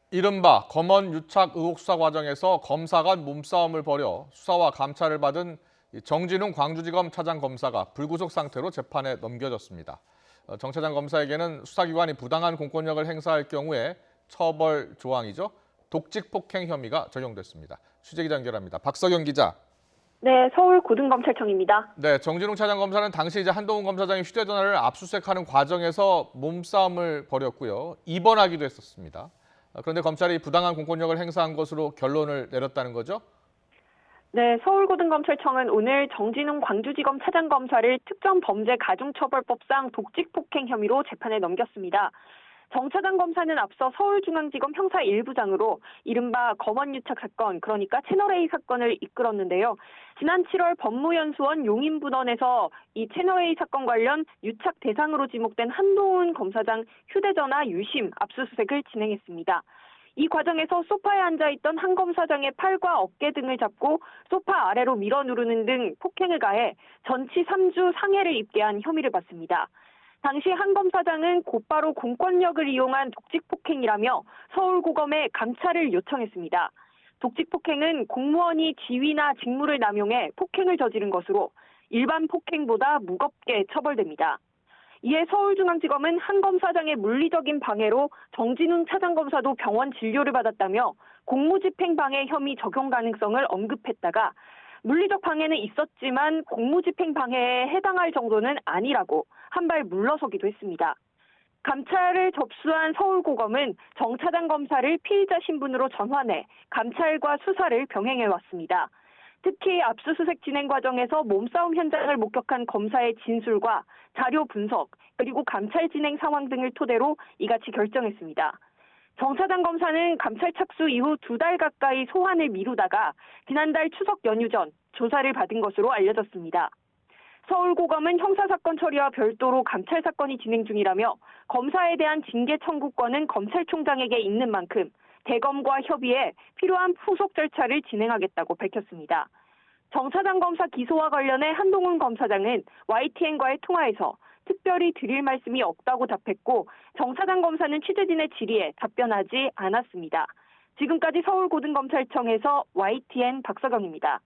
이른바 검언 유착 의혹 수사 과정에서 검사 간 몸싸움을 벌여 수사와 감찰을 받은 정진웅 광주지검 차장검사가 불구속 상태로 재판에 넘겨졌습니다. 정 차장 검사에게는 수사기관이 부당한 공권력을 행사할 경우에 처벌 조항이죠. 독직 폭행 혐의가 적용됐습니다. 취재기자 연결합니다. 박석영 기자. 네, 서울고등검찰청입니다. 네, 정진웅 차장검사는 당시 한동훈 검사장이 휴대전화를 압수수색하는 과정에서 몸싸움을 벌였고요. 입원하기도 했었습니다. 그런데 검찰이 부당한 공권력을 행사한 것으로 결론을 내렸다는 거죠? 네, 서울고등검찰청은 오늘 정진웅 광주지검 차장검사를 특정범죄가중처벌법상 독직폭행 혐의로 재판에 넘겼습니다. 정 차장검사는 앞서 서울중앙지검 형사 1부장으로 이른바 검언유착 사건, 그러니까 채널A 사건을 이끌었는데요. 지난 7월 법무연수원 용인분원에서 이 채널A 사건 관련 유착 대상으로 지목된 한동훈 검사장 휴대전화 유심 압수수색을 진행했습니다. 이 과정에서 소파에 앉아있던 한 검사장의 팔과 어깨 등을 잡고 소파 아래로 밀어 누르는 등 폭행을 가해 전치 3주 상해를 입게 한 혐의를 받습니다. 당시 한 검사장은 곧바로 공권력을 이용한 독직폭행이라며 서울고검에 감찰을 요청했습니다. 독직폭행은 공무원이 지위나 직무를 남용해 폭행을 저지른 것으로 일반 폭행보다 무겁게 처벌됩니다. 이에 서울중앙지검은 한 검사장의 물리적인 방해로 정진웅 차장검사도 병원 진료를 받았다며 공무집행 방해 혐의 적용 가능성을 언급했다가 물리적 방해는 있었지만 공무집행 방해에 해당할 정도는 아니라고 한 발 물러서기도 했습니다. 감찰을 접수한 서울고검은 정 차장검사를 피의자 신분으로 전환해 감찰과 수사를 병행해왔습니다. 특히 압수수색 진행 과정에서 몸싸움 현장을 목격한 검사의 진술과 자료 분석, 그리고 감찰 진행 상황 등을 토대로 이같이 결정했습니다. 정 차장 검사는 감찰 착수 이후 2달 가까이 소환을 미루다가 지난달 추석 연휴 전 조사를 받은 것으로 알려졌습니다. 서울고검은 형사사건 처리와 별도로 감찰 사건이 진행 중이라며 검사에 대한 징계 청구권은 검찰총장에게 있는 만큼 대검과 협의해 필요한 후속 절차를 진행하겠다고 밝혔습니다. 정 차장 검사 기소와 관련해 한동훈 검사장은 YTN과의 통화에서 특별히 드릴 말씀이 없다고 답했고 정 차장 검사는 취재진의 질의에 답변하지 않았습니다. 지금까지 서울고등검찰청에서 YTN 박석영입니다.